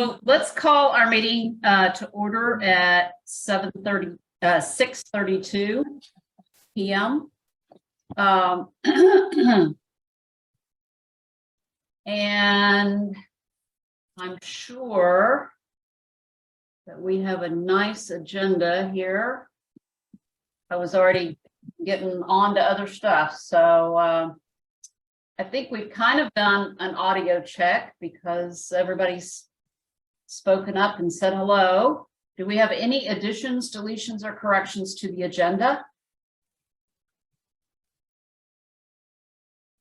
So let's call our meeting to order at 6:32 p.m. And I'm sure that we have a nice agenda here. I was already getting on to other stuff, so I think we've kind of done an audio check because everybody's spoken up and said hello. Do we have any additions, deletions, or corrections to the agenda?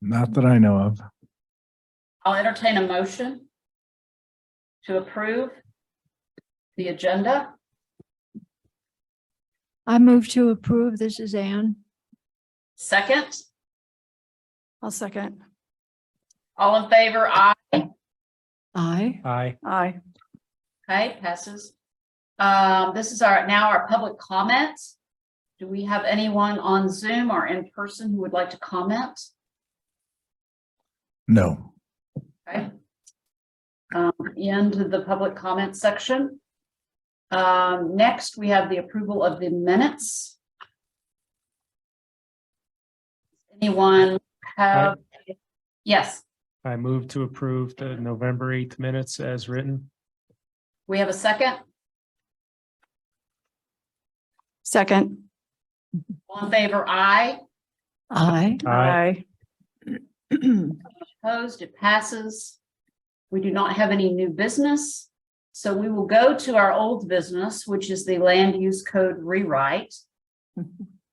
Not that I know of. I'll entertain a motion to approve the agenda. I move to approve. This is Ann. Second, I'll second. all in favor, aye. Aye. Aye. Aye. Okay, passes. This is now our public comments. Do we have anyone on Zoom or in person who would like to comment? No. Okay. Into the public comment section. Next, we have the approval of the minutes. Anyone have? Yes, I move to approve the November 8th minutes as written. we have a second. Second. All in favor, aye. Aye. Aye. Opposed, it passes. We do not have any new business. So we will go to our old business, which is the land use code rewrite.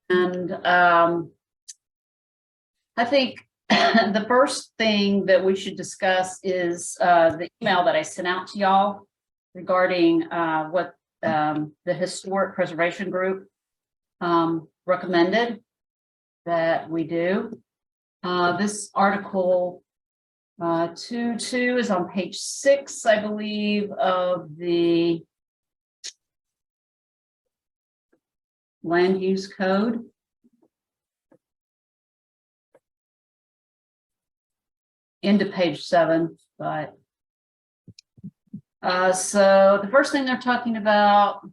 And I think the first thing that we should discuss is the email that I sent out to y'all regarding what the Historic Preservation Group recommended that we do. This article 2.2 is on page 6, I believe, of the land use code. Into page 7, but so the first thing they're talking about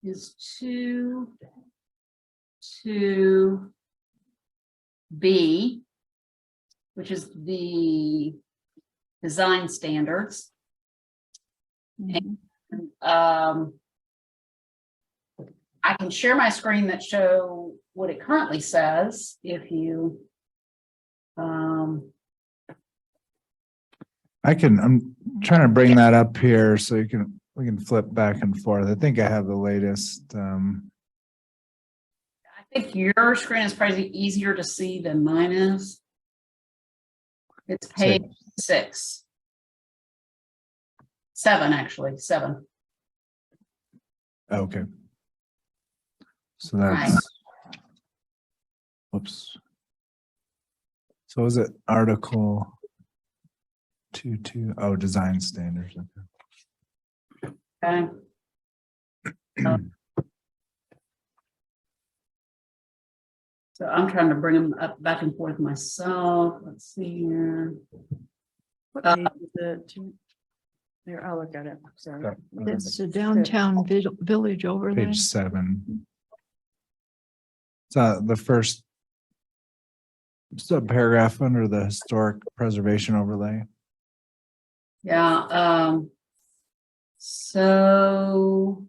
is 2.2b, which is the design standards. And, I can share my screen that show what it currently says if you I'm trying to bring that up here so we can flip back and forth. I think I have the latest. I think your screen is probably easier to see than mine is. It's page 6. 7, actually, 7. Okay. So that's, whoops. So is it article 2.2? Oh, design standards. Okay. So I'm trying to bring them up back and forth myself. Let's see here. What page is it? There, I'll look at it. Sorry. It's a downtown village overlay. Page 7. So the first subparagraph under the historic preservation overlay. Yeah. So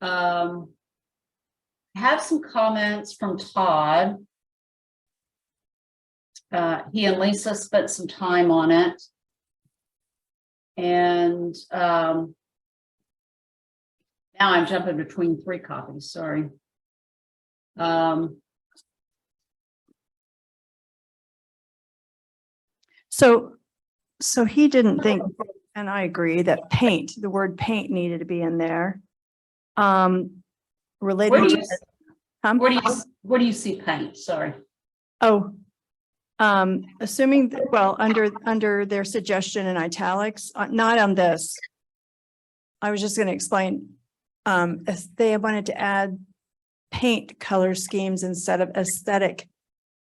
I have some comments from Todd. He and Lisa spent some time on it. And now I'm jumping between 3 copies, sorry. So he didn't think, and I agree, that the word paint needed to be in there. Related Where do to you, it. where do you see paint? Sorry. Assuming, well, under their suggestion in italics, not on this. I was just going to explain, if they wanted to add paint color schemes instead of aesthetic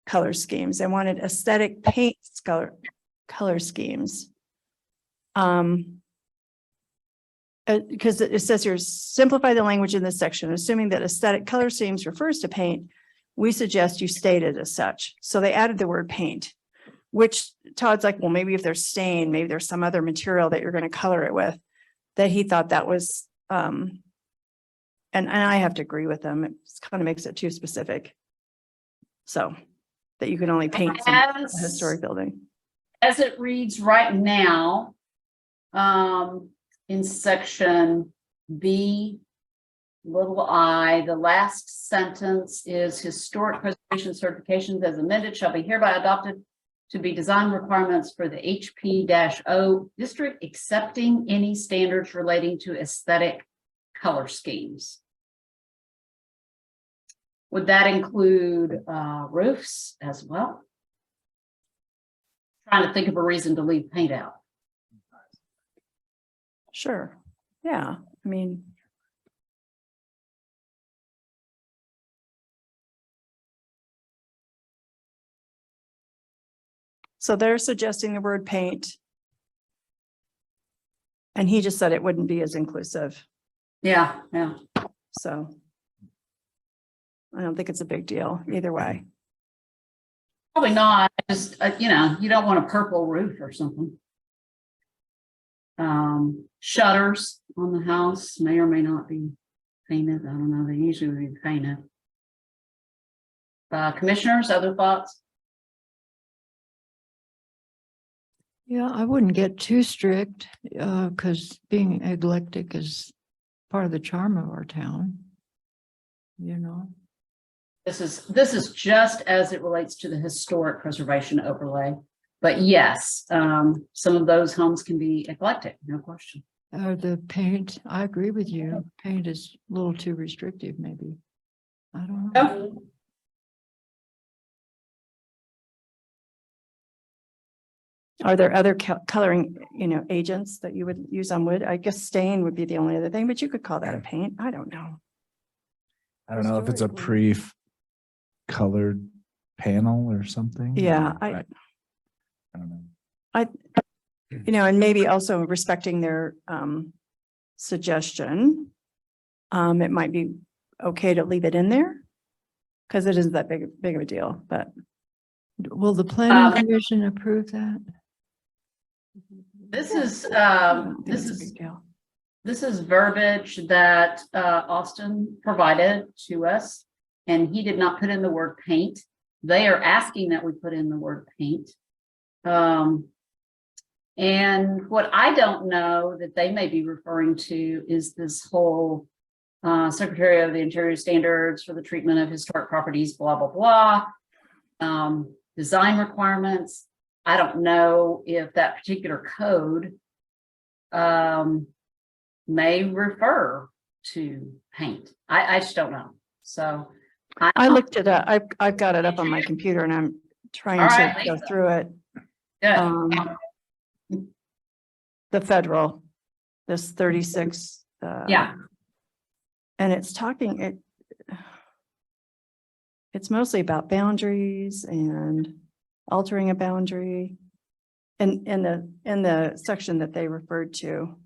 color schemes. They wanted aesthetic paint color schemes. Because it says here, simplify the language in this section, assuming that aesthetic color schemes refers to paint. We suggest you state it as such. So they added the word paint, which Todd's like, well, maybe if there's stain, maybe there's some other material that you're going to color it with, that he thought that was, and I have to agree with them. It kind of makes it too specific. So that you can only paint a historic building. As it reads right now, in section B, little I, the last sentence is historic preservation certifications as amended shall be hereby adopted to be design requirements for the HP-O district, accepting any standards relating to aesthetic color schemes. Would that include roofs as well? Trying to think of a reason to leave paint out. Sure. Yeah. I mean, so they're suggesting the word paint. And he just said it wouldn't be as inclusive. Yeah, yeah. So I don't think it's a big deal either way. Probably not. Just, you know, you don't want a purple roof or something. Shutters on the house may or may not be painted. I don't know. They usually be painted. Commissioners, other thoughts? Yeah, I wouldn't get too strict, because being eclectic is part of the charm of our town. You know, This is just as it relates to the historic preservation overlay. But yes, some of those homes can be eclectic, no question. the paint, I agree with you. Paint is a little too restrictive, maybe. I don't know. Oh, Are there other coloring, agents that you would use on wood? I guess stain would be the only other thing, but you could call that a paint. I don't know. I don't know if it's a Historically. colored panel or something. Yeah, I don't know. and maybe also respecting their suggestion. It might be okay to leave it in there because it isn't that big of a deal, but Will the planning commission approve that? this is I don't think this it's a is big deal. this is verbiage that Austin provided to us, and he did not put in the word paint. They are asking that we put in the word paint. And what I don't know that they may be referring to is this whole Secretary of the Interior standards for the treatment of historic properties, blah, blah, blah. Design requirements. I don't know if that particular code may refer to paint. I just don't know. So I looked it up. I've got it up on my computer and I'm trying All to right, go Lisa. through it. good. The federal, this 36. Yeah. And it's it's mostly about boundaries and altering a boundary. And in the section that they referred to.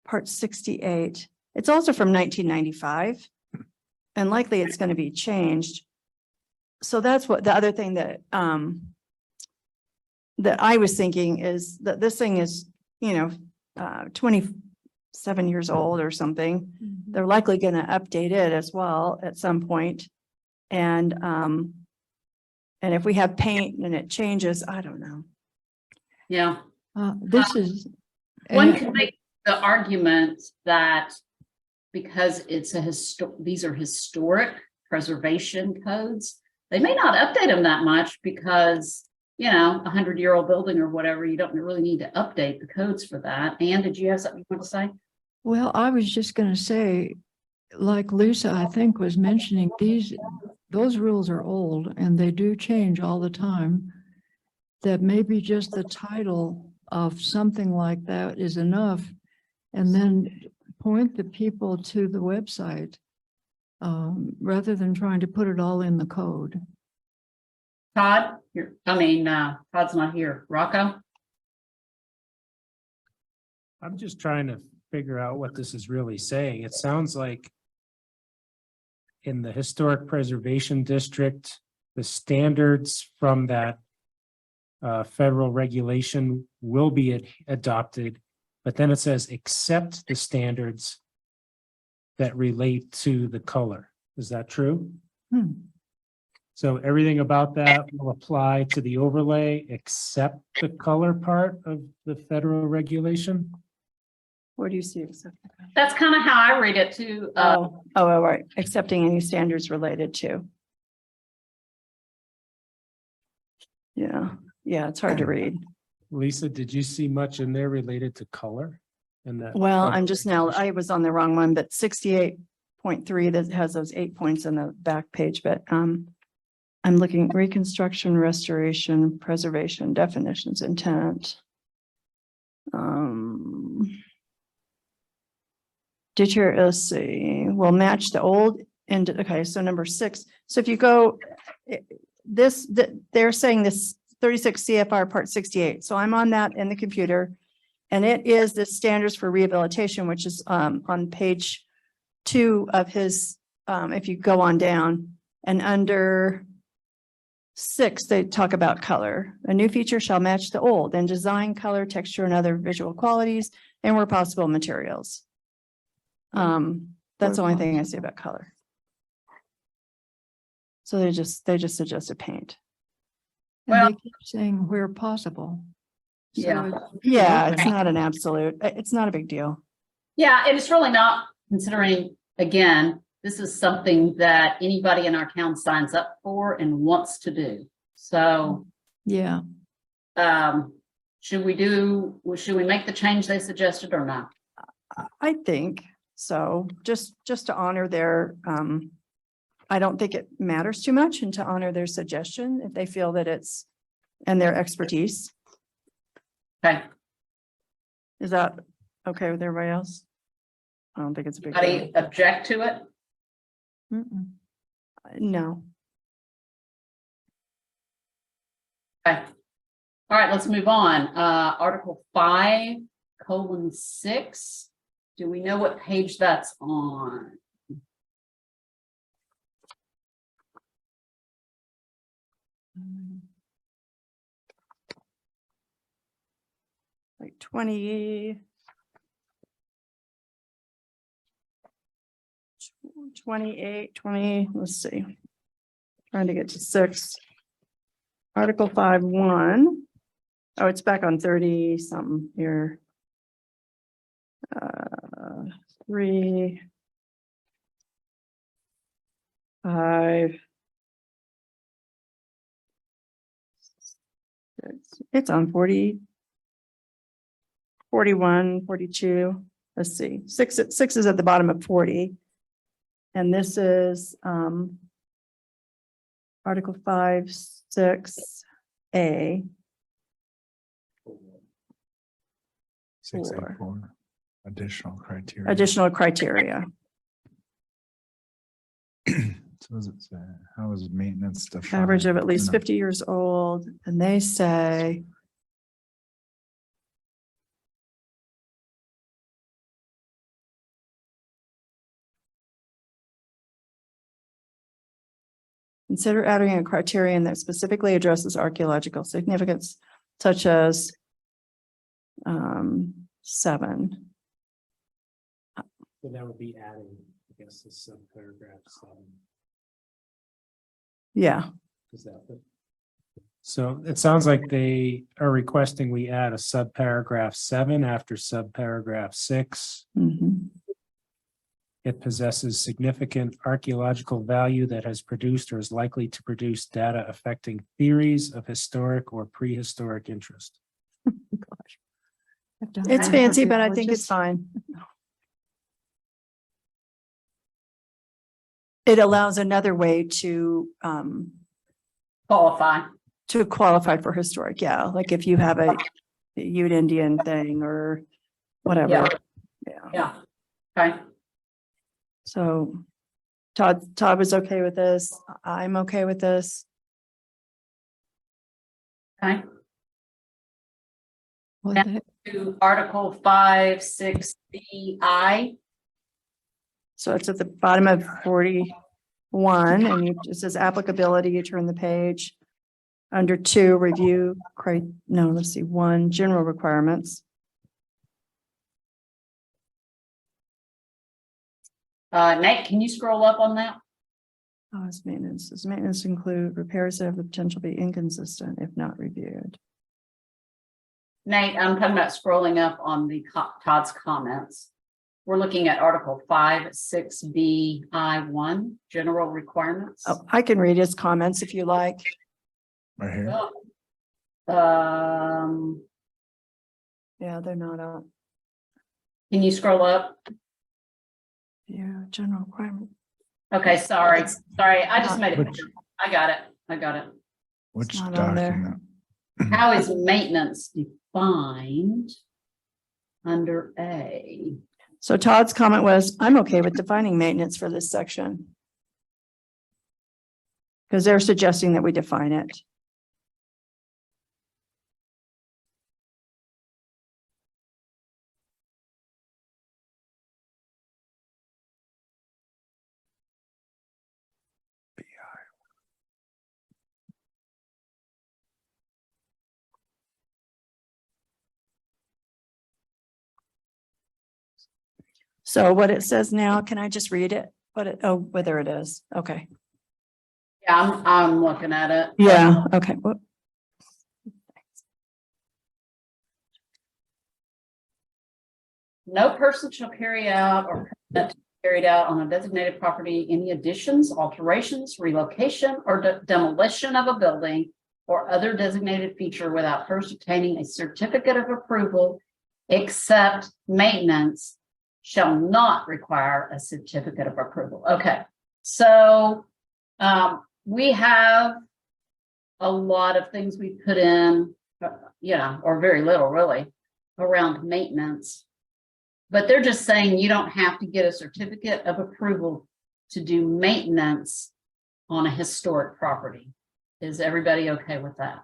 Part 68, it's also from 1995. And likely it's going to be changed. So that's what the other thing that that I was thinking is that this thing is, 27 years old or something. They're likely going to update it as well at some point. And if we have paint and it changes, I don't know. Yeah. This is. One can make the argument that because it's these are historic preservation codes, they may not update them that much because, 100-year-old building or whatever, you don't really need to update the codes for that. Anne, did you have something you want to say? Well, I was just going to say, like Lisa, I think was mentioning those rules are old and they do change all the time. That maybe just the title of something like that is enough. And then point the people to the website rather than trying to put it all in the code. Todd, Todd's not here. Rocco? I'm just trying to figure out what this is really saying. It sounds like in the historic preservation district, the standards from that federal regulation will be adopted, but then it says accept the standards that relate to the color. Is that true? Hmm. So everything about that will apply to the overlay except the color part of the federal regulation? Where do you see? That's kind of how I read it too. Oh, right. Accepting any standards related to. Yeah, it's hard to read. Lisa, did you see much in there related to color? And that? Well, I'm just now, I was on the wrong one, but 68.3 that has those 8 points on the back page, but I'm looking reconstruction, restoration, preservation, definitions, intent. Let's see, will match the old and okay, so number 6. So if you go they're saying this 36 CFR part 68. So I'm on that in the computer. And it is the standards for rehabilitation, which is on page 2 of his, if you go on down, and under 6, they talk about color. A new feature shall match the old and design, color, texture, and other visual qualities, and where possible materials. That's the only thing I say about color. So they just suggested paint. And Well- they keep saying where possible. So Yeah. it's- Yeah, it's not an absolute, it's not a big deal. Yeah, and it's really not, considering, again, this is something that anybody in our town signs up for and wants to do. So, Yeah, should we make the change they suggested or not? I think so, just to honor their, I don't think it matters too much, and to honor their suggestion if they feel that it's and their expertise. Okay, Is that okay with everybody else? I don't think it's a big deal. anybody object to it? mm-mm. No, Okay. All right, let's move on. Article 5:6. Do we know what page that's on? like 20. 28, 20, let's see. Trying to get to 6. Article 5:1. Oh, it's back on 30 something here. 3. 5. It's on 40. 41, 42. Let's see. 6 is at the bottom of 40. And this is Article 5:6A. 684, additional criteria. Additional criteria. So does it say, how is maintenance defined? Average of at least No. 50 years old. And they say consider adding a criterion that specifically addresses archaeological significance, such as 7. So that would be adding, I guess, the subparagraph 7. Yeah, Is that it? So it sounds like they are requesting we add a subparagraph 7 after subparagraph 6. mhm. It possesses significant archaeological value that has produced or is likely to produce data affecting theories of historic or prehistoric interest. Have to It's hire fancy, but I think archaeologists. it's fine. It allows another way to Qualify. qualify for historic, yeah, like if you have a Ute Indian thing or whatever. Yeah. Yeah, Yeah. Okay. so Todd was okay with this. I'm okay with this. Okay. What Yeah. the heck? To Article 5, 6BI. So it's at the bottom of 41 and it says applicability, you turn the page. Under 2, review, no, let's see, 1, general requirements. Nate, can you scroll up on that? Oh, it's maintenance. Does maintenance include repairs that have the potential to be inconsistent if not reviewed? Nate, I'm talking about scrolling up on the Todd's comments. We're looking at Article 5, 6BI1, general requirements. Oh, I can read his comments if you like. Right here. Um, Yeah, they're not up. can you scroll up? Yeah, general requirement. Okay, sorry, I just made it. Which- I got it. Which not on there. document? How is maintenance defined under A? So Todd's comment was, I'm okay with defining maintenance for this section. Because they're suggesting that we define it. So what it says now, can I just read it? Whether it is, okay. Yeah, I'm looking at it. Yeah, okay. Whoop. No person shall carry out or permit to be carried out on a designated property any additions, alterations, relocation, or demolition of a building or other designated feature without first obtaining a certificate of approval, except maintenance shall not require a certificate of approval. Okay, so we have a lot of things we put in, or very little really, around maintenance. But they're just saying you don't have to get a certificate of approval to do maintenance on a historic property. Is everybody okay with that?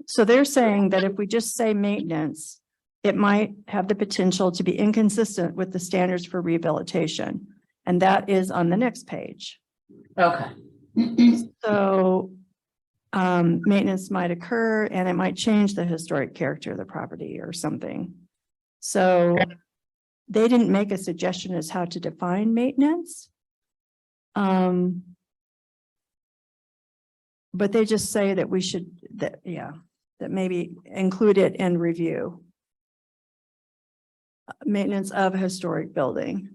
So they're saying that if we just say maintenance, it might have the potential to be inconsistent with the standards for rehabilitation. And that is on the next page. Okay. So maintenance might occur and it might change the historic character of the property or something. So they didn't make a suggestion as how to define maintenance. But they just say that we should, that maybe include it in review. Maintenance of a historic building.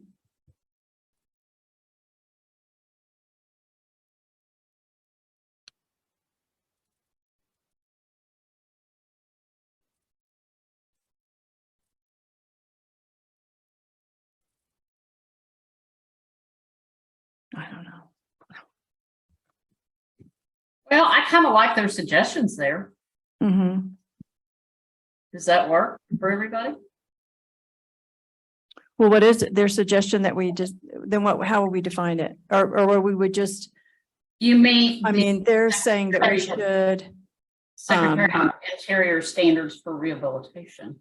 I don't know. Well, I kind of like their suggestions there. Mhm. Does that work for everybody? Well, what is it? Their suggestion that we just, then what, how would we define it? Or we would just, You mean? I mean, they're saying that we should, Secretary of Interior standards for rehabilitation.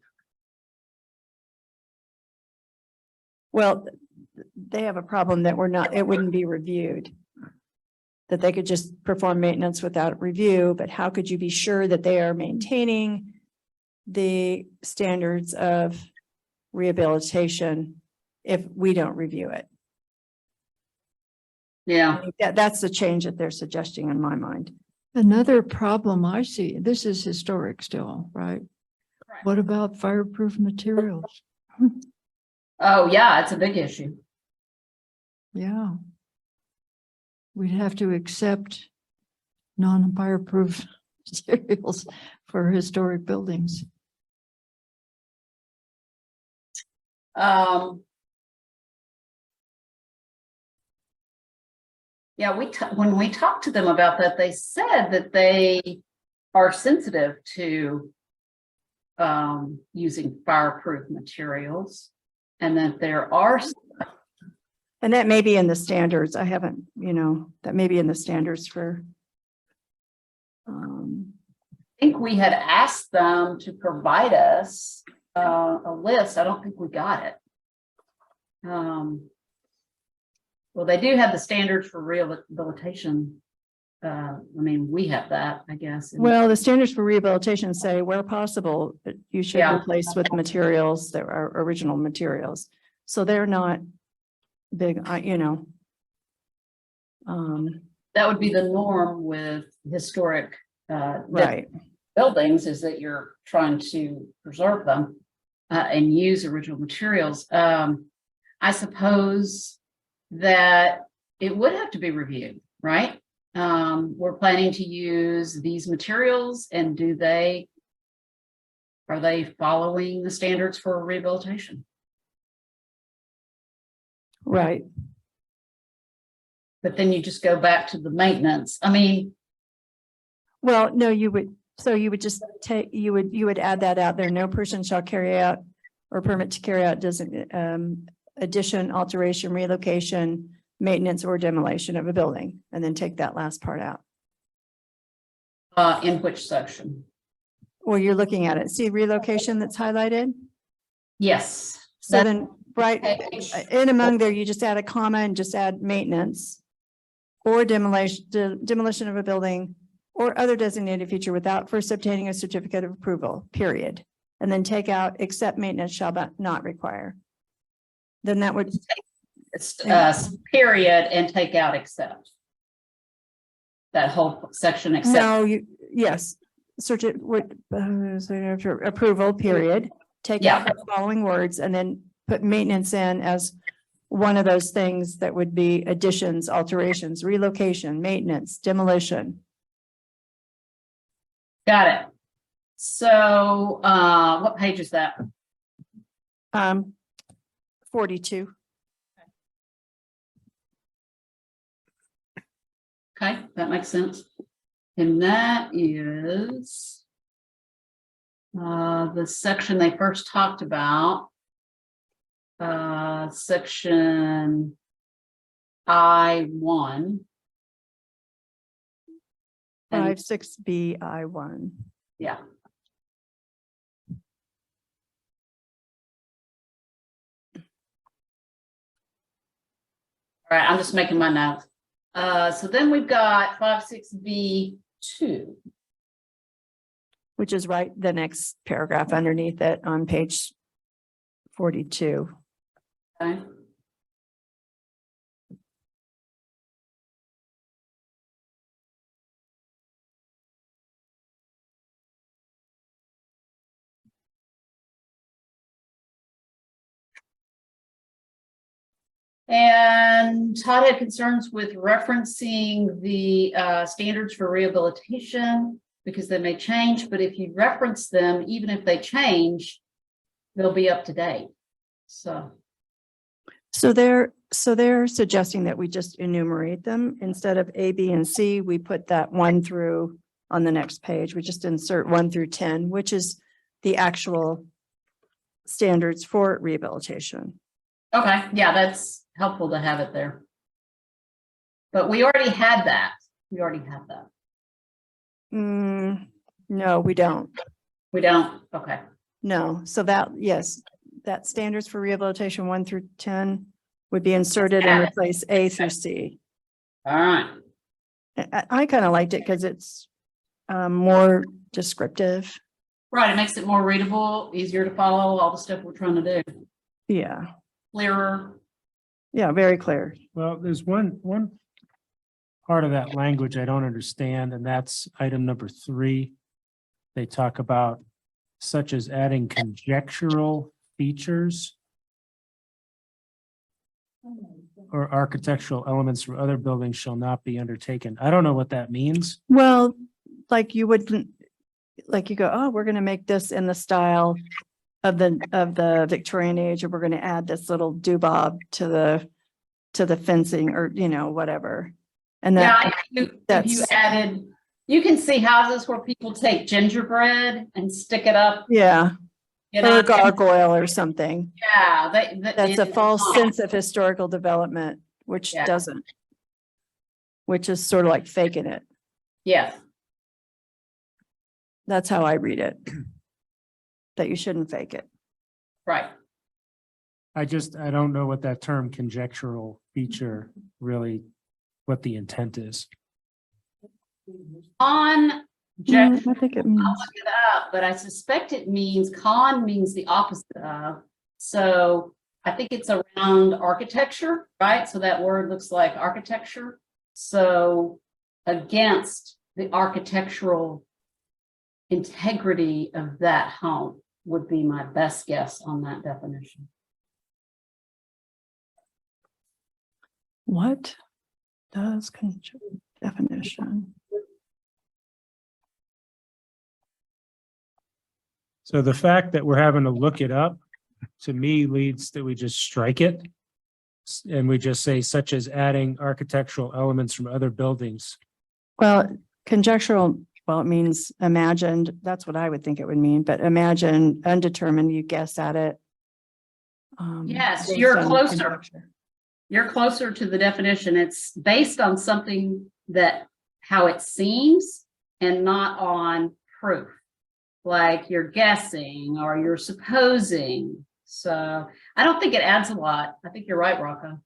well, they have a problem that it wouldn't be reviewed. That they could just perform maintenance without review, but how could you be sure that they are maintaining the standards of rehabilitation if we don't review it? Yeah. That's the change that they're suggesting in my mind. Another problem I see, this is historic still, right? Correct. What about fireproof materials? Oh, yeah, it's a big issue. Yeah. We'd have to accept non-fireproof materials for historic buildings. Yeah, when we talked to them about that, they said that they are sensitive to using fireproof materials, and that there are. And that may be in the standards. I haven't, that may be in the standards for. think we had asked them to provide us a list. I don't think we got it. Well, they do have the standards for rehabilitation. I mean, we have that, I guess. and- Well, the standards for rehabilitation say where possible, you should Yeah. replace with materials that are original materials. So they're not big, you know. That would be the norm with historic Right. buildings, is that you're trying to preserve them and use original materials. I suppose that it would have to be reviewed, right? We're planning to use these materials, and are they following the standards for rehabilitation? Right. But then you just go back to the maintenance. I mean, Well, no, you would just take, you would add that out there. No person shall carry out or permit to carry out addition, alteration, relocation, maintenance, or demolition of a building, and then take that last part out. in which section? Or you're looking at it. See relocation that's highlighted? Yes. So That- then, right, in among there, you just add a comma and just add maintenance. Or demolition of a building or other designated feature without first obtaining a certificate of approval, period. And then take out except maintenance shall not require. Then that would, Period, and take out except. That whole section except. no, yes, approval, period. Take out the following words and then put maintenance in as one of those things that would be additions, alterations, relocation, maintenance, demolition. Got it. So, what page is that? 42. Okay, that makes sense. And that is the section they first talked about. Section I1. And 56BI1. yeah. All right, I'm just making my notes. So then we've got 56B2. Which is right, the next paragraph underneath it on page 42. Okay. And Todd had concerns with referencing the standards for rehabilitation because they may change, but if you reference them, even if they change, they'll be up to date. So, So they're suggesting that we just enumerate them instead of A, B, and C. We put that 1 through on the next page. We just insert 1 through 10, which is the actual standards for rehabilitation. okay, yeah, that's helpful to have it there. But we already had that. We already have that. No, we don't. We don't, okay. No, so that, yes, that standards for rehabilitation 1 through 10 would be inserted and replace A through C. All right. I kind of liked it because it's more descriptive. Right, it makes it more readable, easier to follow all the stuff we're trying to do. Yeah, Clearer. yeah, very clear. Well, there's one part of that language I don't understand, and that's item number 3. They talk about such as adding conjectural features or architectural elements from other buildings shall not be undertaken. I don't know what that means. Well, like you wouldn't, like you go, oh, we're gonna make this in the style of the Victorian age, or we're gonna add this little doobop to the fencing, or whatever. And Yeah, that, if you that's- added, you can see houses where people take gingerbread and stick it up, yeah, you or know. a gargoyle or something. Yeah, That's a false sense of historical development, which Yeah. doesn't. Which is sort of like faking it. Yes. That's how I read it. That you shouldn't fake it. Right. I don't know what that term conjectural feature really, what the intent is. On I think it I'll means, look it up, but I suspect it means con means the opposite of. So I think it's around architecture, right? So that word looks like architecture. So against the architectural integrity of that home would be my best guess on that definition. what does definition? So the fact that we're having to look it up, to me, leads that we just strike it. And we just say such as adding architectural elements from other buildings. Well, conjectural, well, it means imagined. That's what I would think it would mean, but imagine undetermined, you guess at it. Yes, based you're on closer. conjecture. You're closer to the definition. It's based on something that, how it seems and not on proof. Like you're guessing or you're supposing. So I don't think it adds a lot. I think you're right, Rocco.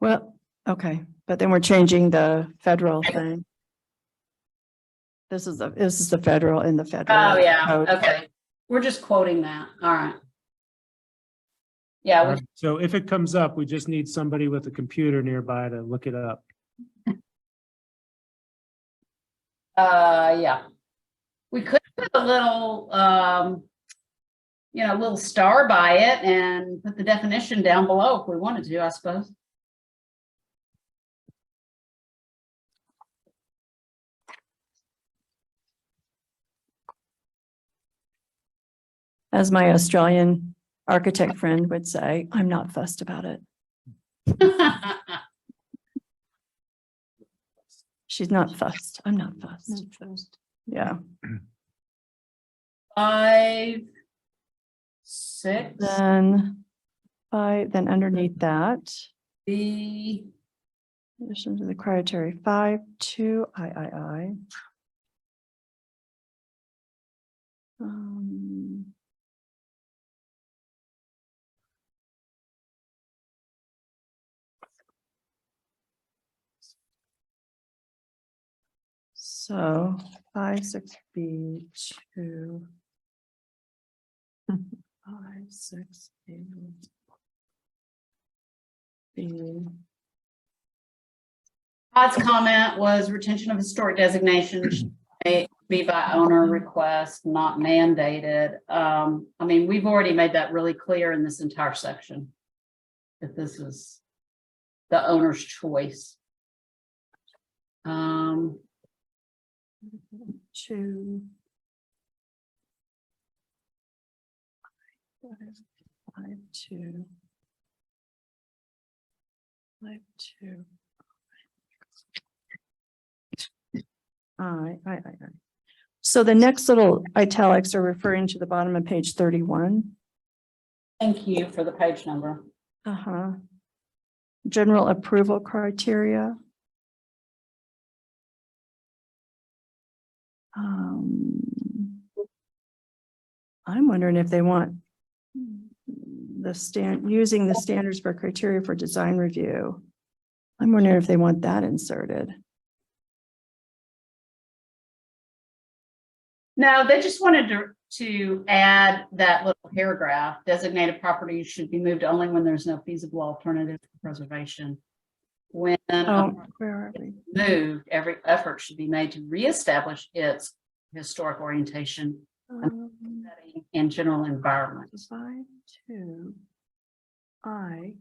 Well, okay, but then we're changing the federal thing. This is the federal in the federal. Oh, yeah, code. okay. We're just quoting that. All right. Yeah, we, So if it comes up, we just need somebody with a computer nearby to look it up. yeah. We could put a little, little star by it and put the definition down below if we wanted to, I suppose. As my Australian architect friend would say, I'm not fussed about it. She's not fussed. I'm not fussed. Yeah. 5, 6, Then underneath that, B, in addition to the criteria 5, 2, I. So 5, 6B, 2. 5, 6, B. Todd's comment was retention of historic designations may be by owner request, not mandated. I mean, we've already made that really clear in this entire section. That this is the owner's choice. 2. 5, 2. 5, 2. I. So the next little italics are referring to the bottom of page 31. Thank you for the page number. General approval criteria. I'm wondering if they want using the standards for criteria for design review. I'm wondering if they want that inserted. No, they just wanted to add that little paragraph. Designated properties should be moved only when there's no feasible alternative to preservation. When Where are we? moved, every effort should be made to reestablish its historic orientation setting and general environment. 5, 2. I.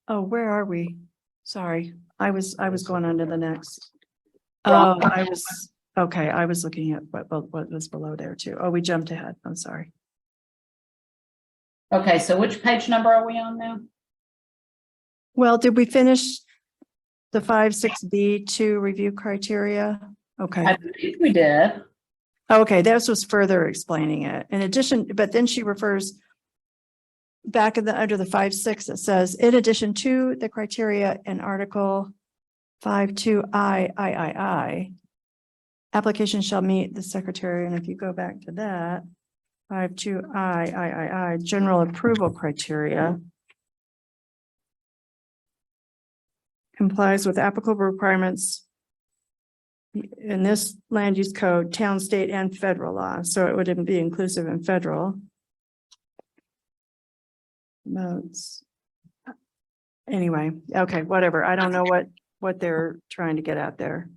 Oh, where are we? Sorry, I was going on to the next. Oh, I was looking at what was below there too. Oh, we jumped ahead. I'm sorry. Okay, so which page number are we on now? Well, did we finish the 5, 6B 2 review criteria? Okay. I believe we did. Okay, this was further explaining it. In addition, but then she refers back of the, under the 5.6, it says, in addition to the criteria in Article 5.2 I, application shall meet the secretary, and if you go back to that, 5.2 I, general approval criteria complies with applicable requirements in this land use code, town, state, and federal law, so it wouldn't be inclusive in federal. Notes. Anyway, okay, whatever. I don't know what they're trying to get at there.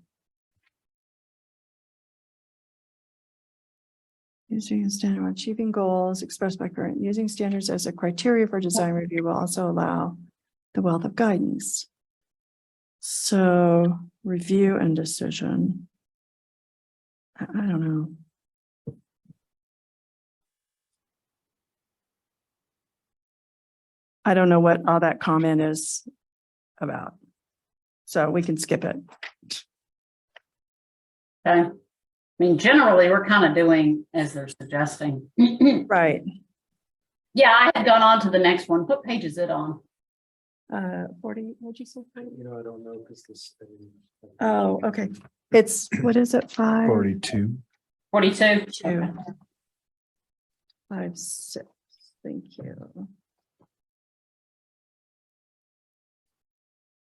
Using a standard when achieving goals expressed by current, using standards as a criteria for design review will also allow the wealth of guidance. So review and decision. I don't know. I don't know what all that comment is about. So we can skip it. Okay. I mean, generally, we're kind of doing as they're suggesting. Right. Yeah, I had gone on to the next one. What page is it on? 40, what'd you say? 40? You know, I don't know, because this. Oh, okay. It's, what is it? 5, 42. 42? 2, 5, 6. Thank you.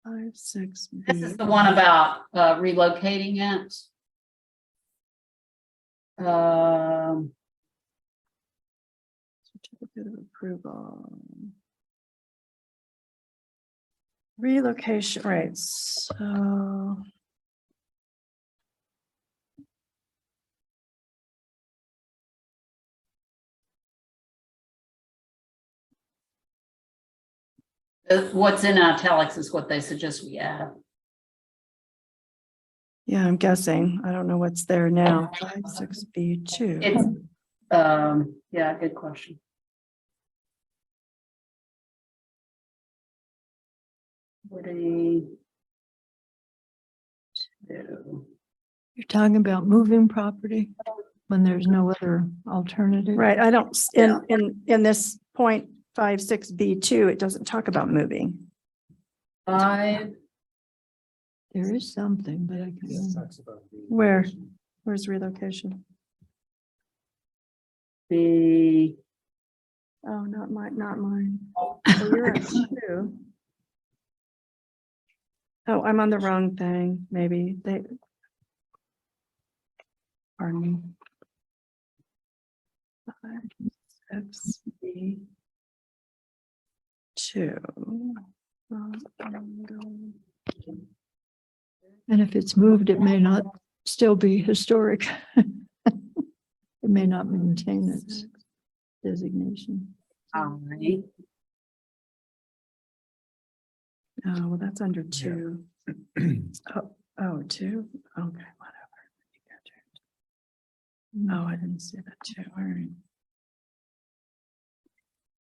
5, 6. This is the one about relocating it. Certificate of approval. Relocation, right, so. What's in italics is what they suggest we add. Yeah, I'm guessing. I don't know what's there now. 5.6B2. It's, yeah, good question. What do you do? You're talking about moving property when there's no other alternative. Right, I don't, in this 0.56B2, it doesn't talk about moving. 5, There is something, but I can't. Where? Where's relocation? the, Oh, not mine. Oh, you're at 2. Oh, I'm on the wrong thing, maybe. Pardon me. 5.6B2. And if it's moved, it may not still be historic. It may not maintain its designation. I, Oh, well, that's under 2. Oh, 2? Okay, whatever. Oh, I didn't see that too. All right.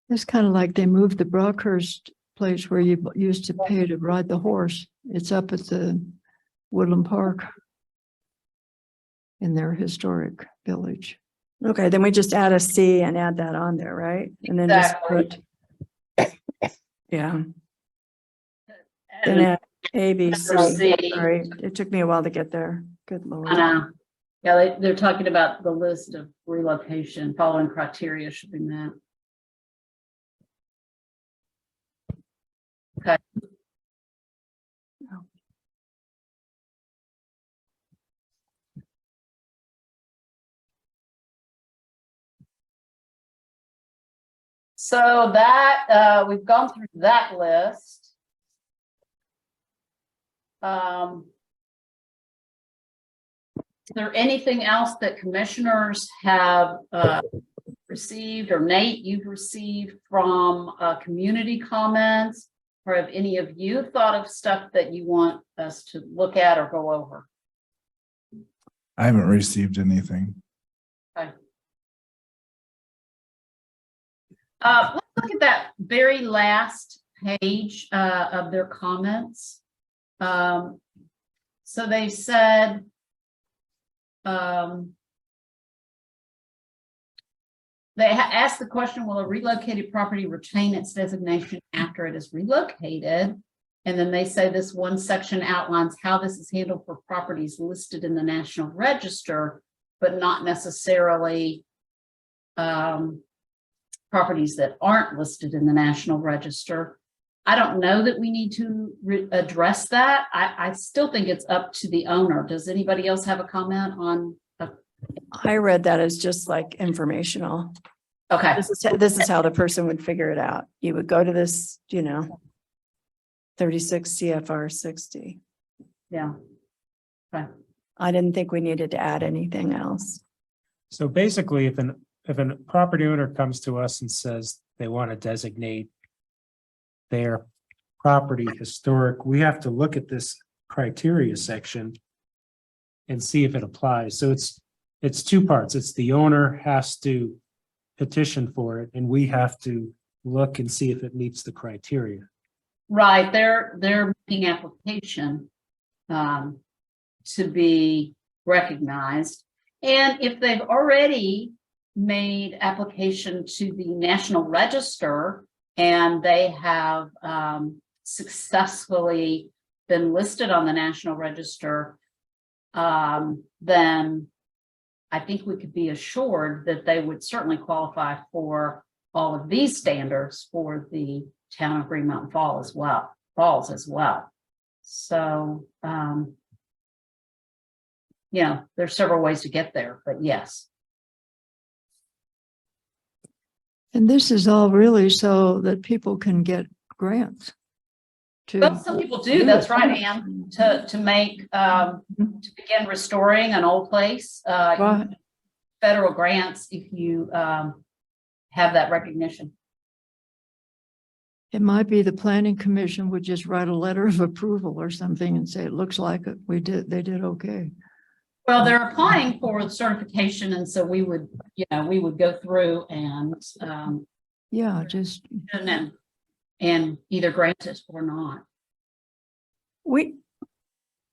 It's kind of like they moved the Brockhurst place where you used to pay to ride the horse. It's up at the Woodland Park in their historic village. Okay, then we just add a C and add that on there, right? And then just put, yeah, then add A, B, C. C. Sorry, it took me a while to get there. Good Lord. Yeah, they're talking about the list of relocation, following criteria should be met. Okay. So that, we've gone through that list. Is there anything else that commissioners have received, or Nate, you've received from community comments? Or have any of you thought of stuff that you want us to look at or go over? I haven't received anything. Okay. Let's look at that very last page of their comments. So they said, asked the question, will a relocated property retain its designation after it is relocated? And then they say this one section outlines how this is handled for properties listed in the National Register, but not necessarily properties that aren't listed in the National Register. I don't know that we need to address that. I still think it's up to the owner. Does anybody else have a comment on? I read that as just like informational. Okay, This is how the person would figure it out. You would go to this, 36 CFR 60. yeah. Okay. I didn't think we needed to add anything else. So basically, if a property owner comes to us and says they want to designate their property historic, we have to look at this criteria section and see if it applies. So it's two parts. It's the owner has to petition for it, and we have to look and see if it meets the criteria. Right, they're making application to be recognized. And if they've already made application to the National Register and they have successfully been listed on the National Register, then I think we could be assured that they would certainly qualify for all of these standards for the town of Green Mountain Falls as well. So, yeah, there's several ways to get there, but yes. And this is all really so that people can get grants. Well, some people do, that's right, Ann, to make, to begin restoring an old place, Right. federal grants if you have that recognition. It might be the planning commission would just write a letter of approval or something and say, it looks like it. They did okay. Well, they're applying for certification, and so we would go through and Yeah, just, and either grant it or not.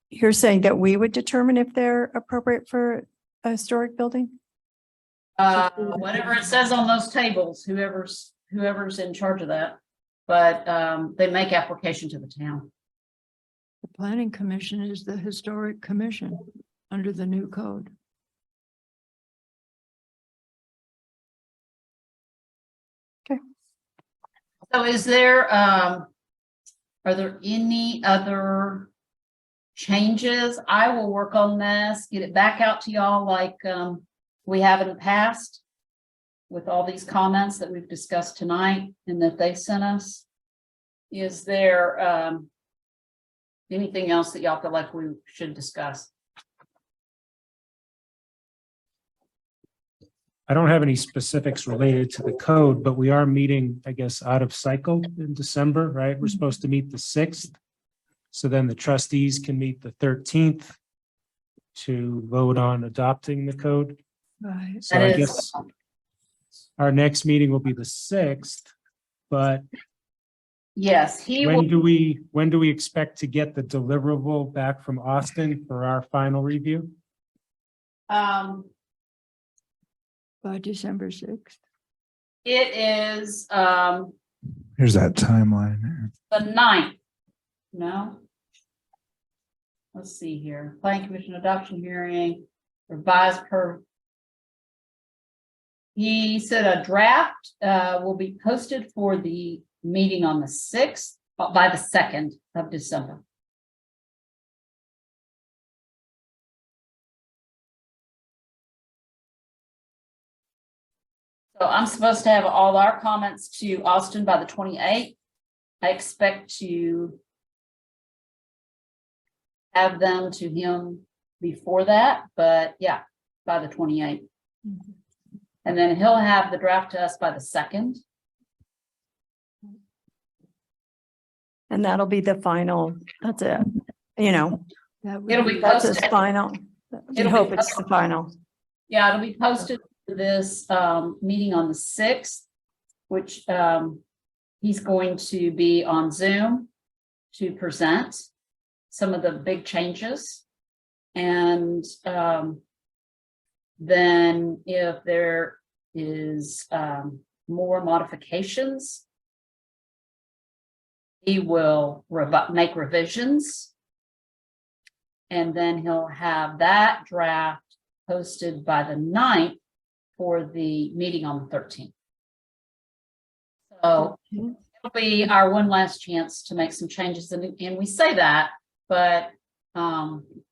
You're saying that we would determine if they're appropriate for a historic building? Whatever it says on those tables, whoever's in charge of that, but they make application to the town. the planning commission is the historic commission under the new code. So is there, are there any other changes? I will work on this, get it back out to y'all like we have in the past with all these comments that we've discussed tonight and that they sent us. Is there anything else that y'all feel like we should discuss? I don't have any specifics related to the code, but we are meeting, I guess, out of cycle in December, right? We're supposed to meet the 6th. So then the trustees can meet the 13th to vote on adopting the code. Right. So I guess our next meeting will be the 6th, but Yes, he will. when do we expect to get the deliverable back from Austin for our final review? By December 6th. It is Here's that timeline. the 9th. No. Let's see here. Planning Commission adoption hearing, revised per. He said a draft will be posted for the meeting on the 6th, by the 2nd of December. So I'm supposed to have all our comments to Austin by the 28th. I expect to have them to him before that, but yeah, by the 28th. And then he'll have the draft to us by the 2nd. And that'll be the final, that's it, That would It'll be that's posted. his final. We It'll be hope it's the final. Yeah, it'll be posted for this meeting on the 6th, which he's going to be on Zoom to present some of the big changes. And then if is more modifications. He will make revisions. And then he'll have that draft posted by the 9th for the meeting on the 13th. So it'll be our one last chance to make some changes. And we say that, but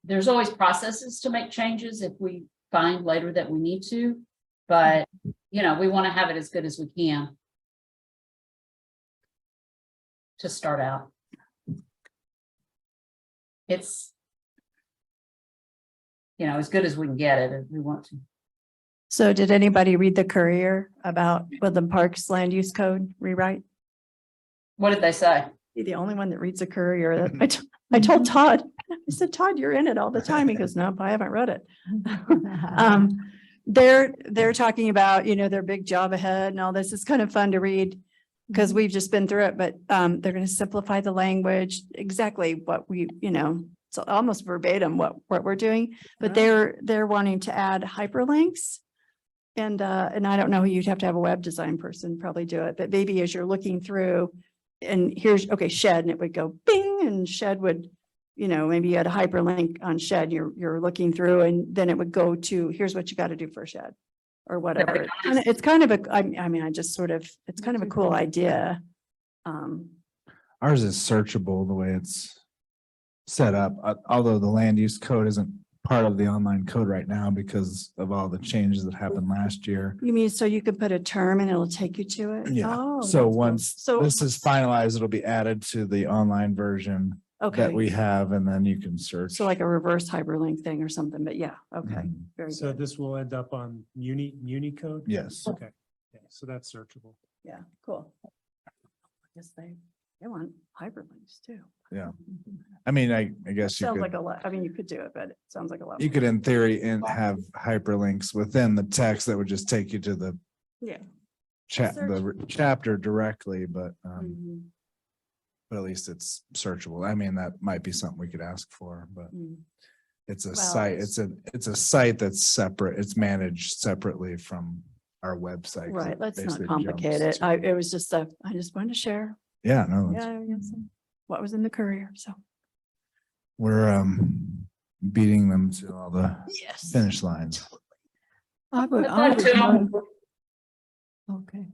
there's always processes to make changes if we find later that we need to. But, you know, we want to have it as good as we can to start out. It's, you know, as good as we can get it if we want to. So did anybody read the Courier about Woodland Park's land use code rewrite? What did they say? Be the only one that reads the Courier. I told Todd, I said, Todd, you're in it all the time. He goes, nope, I haven't read it. They're talking about, you know, their big job ahead and all this. It's kind of fun to read because we've just been through it, but they're going to simplify the language, exactly what we, you know, it's almost verbatim what we're doing, but they're wanting to add hyperlinks. And I don't know, you'd have to have a web design person probably do it, but maybe as you're looking through and here's, okay, shed, and it would go bing, and shed would, you know, maybe you had a hyperlink on shed, you're looking through, and then it would go to, here's what you got to do for shed or whatever. And it's kind of a, I mean, I just sort of, it's kind of a cool idea. Ours is searchable the way it's set up, although the land use code isn't part of the online code right now because of all the changes that happened last year. You mean, so you could put a term and it'll take you to it? Yeah. Oh, So that's cool. once So, this is finalized, it'll be added to the online version that okay, we have, and then you can search. so like a reverse hyperlink thing or something, but yeah, okay, Mhm. very So good. this will end up on Unicode? Yes. Okay, okay, so that's searchable. Yeah, cool. I guess they want hyperlinks too. I mean, I guess you Sounds could, like a lot. I mean, you could do it, but it sounds like a lot. you could in theory have hyperlinks within the text that would just take you to the Yeah. chapter directly, but Mhm, at least it's searchable. I mean, that might be something we could ask for, but mhm. it's a Well, site, it's a site that's separate, it's managed separately from our website. 'cause Right, it let's not basically complicate jumps it. to- It was just I just wanted to share. Yeah, no, it's- Yeah, what was in the Courier, so. we're beating them to all the Yes. finish lines. I would, Put I that would to 'em. note- Okay.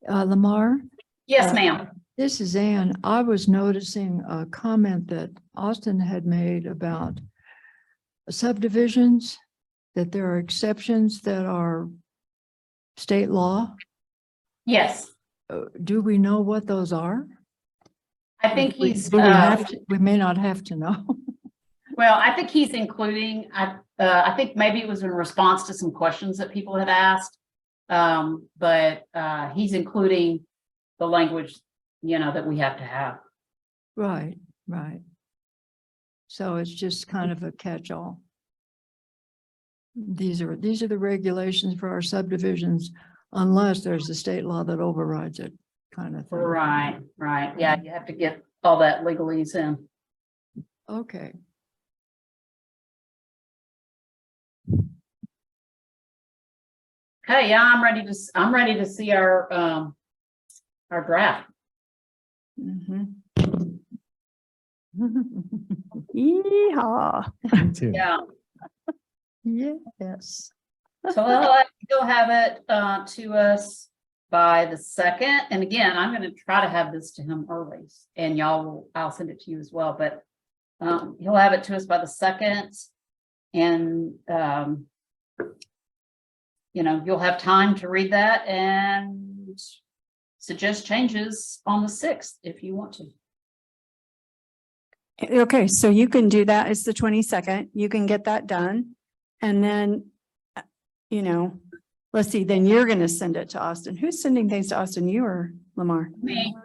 Lamar, Yes, ma'am. this is Ann. I was noticing a comment that Austin had made about subdivisions, that there are exceptions that are state law. Yes, Do we know what those are? I think We- he's, do we have to- we may not have to know. well, I think he's including, I think maybe it was in response to some questions that people had asked. But he's including the language, you know, that we have to have. Right, right. So it's just kind of a catch-all. These are the regulations for our subdivisions, unless there's a state law that overrides it, kind of thing. Right, right. Yeah, you have to get all that legalese in. Okay. Okay, yeah, I'm ready to see our draft. Mhm. Yeehaw. Too. Yeah, Yes. so he'll have it to us by the 2nd. And again, I'm gonna try to have this to him early, and I'll send it to you as well, but he'll have it to us by the 2nd. And you know, you'll have time to read that and suggest changes on the 6th if you want to. Okay, so you can do that. It's the 22nd. You can get that done. And then, you know, let's see, then you're going to send it to Austin. Who's sending things to Austin? You or Lamar? Me.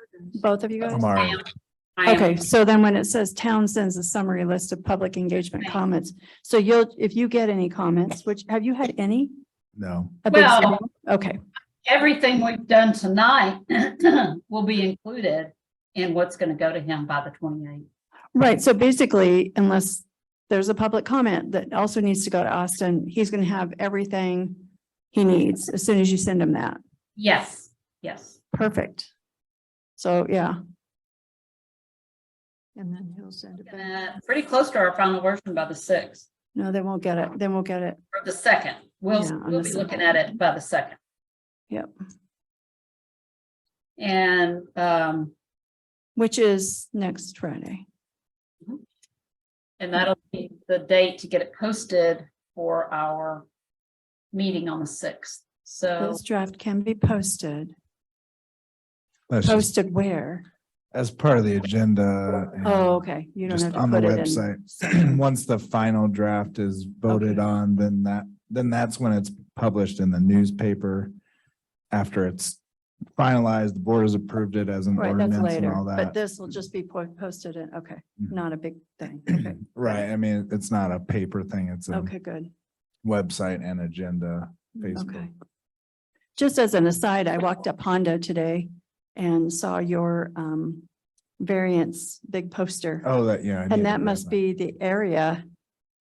Both of you guys? Lamar. I am. Okay, so then when it says town sends a summary list of public engagement comments, so if you get any comments, which, have you had any? No, A big Well- zero? Okay, Everything we've done tonight will be included in what's going to go to him by the 28th. right. So basically, unless there's a public comment that also needs to go to Austin, he's going to have everything he needs as soon as you send him that. Yes, yes. Perfect. So, yeah, And then he'll send it back. Pretty close to our final version by the 6th no, they won't get it. Then we'll get it. or the 2nd. We'll, Yeah, on we'll the be looking 2nd. at it by the 2nd. Yep. And, Which is next Friday. and that'll be the date to get it posted for our meeting on the 6th. So This draft can be posted. That's just Posted where? as part of the agenda. and Oh, okay. You don't just have to on the put it in. website. Once the final draft is voted Okay. on, then that's when it's published in the newspaper. After it's finalized, the board has approved it as an Right, that's ordinance and later, all but that. this will just be posted in, okay, Mhm. not a big thing. Okay, Right, I mean, it's not a paper thing, it's a okay, good. website and agenda, Facebook. Okay. Just as an aside, I walked up Hondo today and saw your variance big poster. Oh, that, yeah. I need And to that write must be the area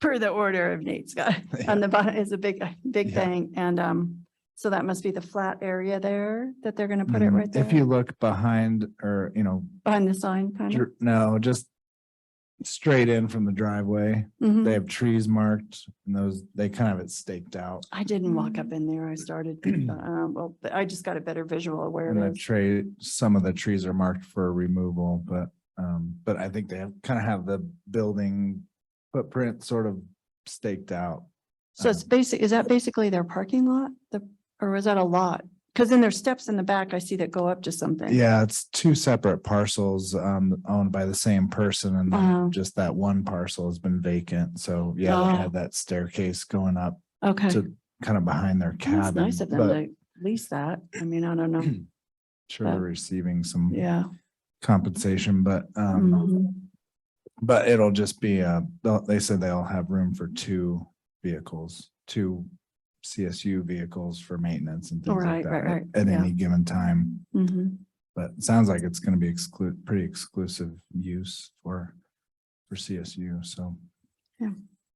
per the order of Nate Scott. On the bottom is a big Yeah. thing. And so that must be the flat area there that they're gonna put it Mhm. right there. If you look behind or, Behind the sign kind of. no, just straight in from the driveway, Mhm. they have trees marked and they kind of have it staked out. I didn't walk up in there. I started, well, but I just got a better visual of where And the it is. some of the trees are marked for removal, but I think they kind of have the building footprint sort of staked out. So it's basic, is that basically their parking lot? Or is that a lot? Because then there's steps in the back I see that go up to something. Yeah, it's two separate parcels, owned by the same person and then Oh. just that one parcel has been vacant. So yeah, Oh. they had that staircase going up Okay. to kind of behind their That's cabin. nice of them but to lease that. I mean, I don't know. Sure, they're receiving some Yeah. compensation, but Mhm. but it'll just be, they said they'll have room for two CSU vehicles for maintenance and things like Right, that right, right. at Yeah. any given time. Mhm. But it sounds like it's gonna be pretty exclusive use for CSU, so.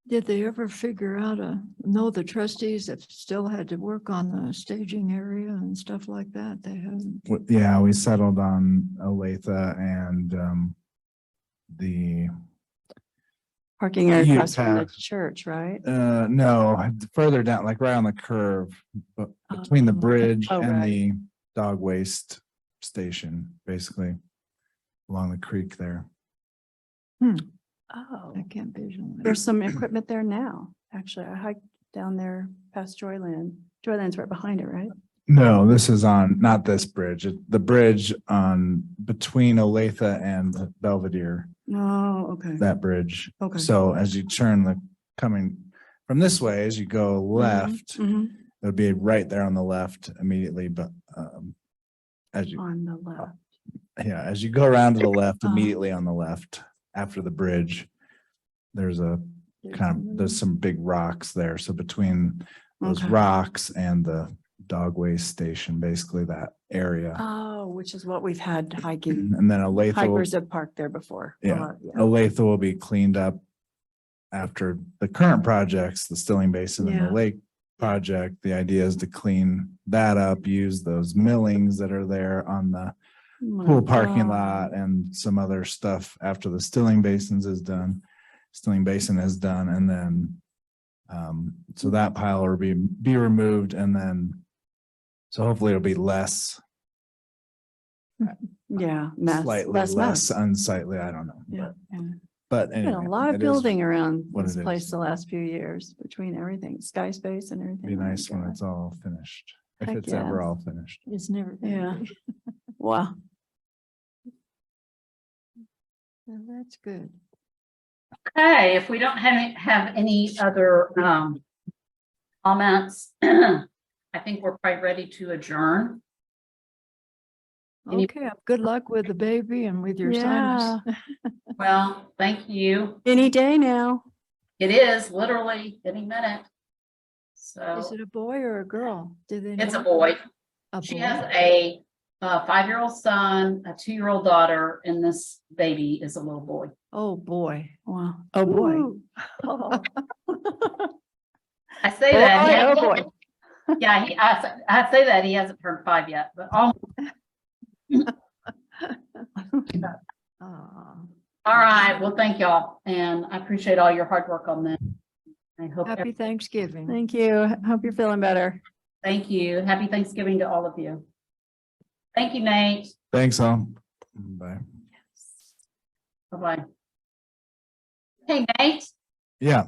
Did they ever figure out the trustees have still had to work on the staging area and stuff like that? They haven't. Yeah, we settled on Olathe and the, Parking area You across from the have- church, right? no, further down, like right on the curve, but between the Oh. bridge Oh, and right. the dog waste station, basically along the creek there. Oh, I can't visualize. there's some equipment there now. Actually, I hiked down there past Joyland. Joyland's right behind it, right? No, this is on, not this bridge, the bridge on between Olathe and Belvedere, Oh, okay. that bridge. Okay. So as you turn coming from this way, as you go left, Mhm. it'll be right there on the left immediately, but as you, On the left. yeah, as you go around to the left, Uh-huh. immediately on the left, after the bridge, there's there's some big rocks there. So between those Okay. rocks and the dog waste station, basically that area. Oh, which is what we've had hiking. And then Olathe, Hikers have parked there before. a Yeah. lot, Olathe will be cleaned up after the current projects, the Stilling Basin and Yeah. the lake project. The idea is to clean that up, use those millings that are there on the Oh my pool parking God. lot and some other stuff after the Stilling Basin is done, and then so that pile will be removed and then so hopefully it'll be less, Yeah, mess, slightly less less mess. unsightly. I don't know. Yeah. yeah. But Been anyway, a lot of it is- building around what this it place is. the last few years between everything, Sky Space and everything. Be Oh my nice when God. it's all finished, if Heck it's ever yeah. all finished. It's never. been Yeah. finished. Wow. Well, that's good. Okay, if we don't have any other comments, I think we're probably ready to adjourn. Any- Okay, good luck with the baby and with your Yeah. sinus. Well, thank you. Any day now. It is literally any minute. Is So it a boy or a girl? Do they? it's a know? boy. A She boy? has a 5-year-old son, a 2-year-old daughter, and this baby is a little boy. Oh, boy. Wow. Oh, boy. Ooh. I say that. Boy, he has oh, little- boy. Yeah, I say that he hasn't turned 5 yet, but all Ah, right. Well, thank y'all. And I appreciate all your hard work on this. I hope, Happy Thanksgiving. Thank you. Hope you're feeling better. thank you. Happy Thanksgiving to all of you. Thank you, Nate. Thanks all. Bye. Bye-bye. Hey, Nate, Yeah,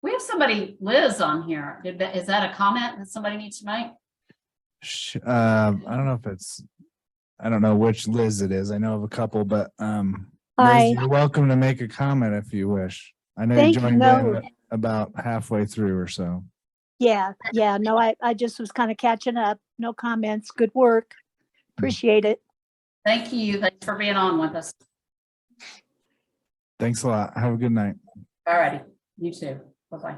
we have somebody, Liz, on here. Is that a comment that somebody needs to make? I don't know if it's, I don't know which Liz it is. I know of a couple, but Hi. Liz, you're welcome to make a comment if you wish. I know you Thank you. joined No. in about halfway through or so. Yeah, no, I just was kind of catching up. No comments. Good work. Appreciate it. Thank you. Thanks for being on with us. Thanks a lot. Have a good night. All righty. You too. Bye-bye.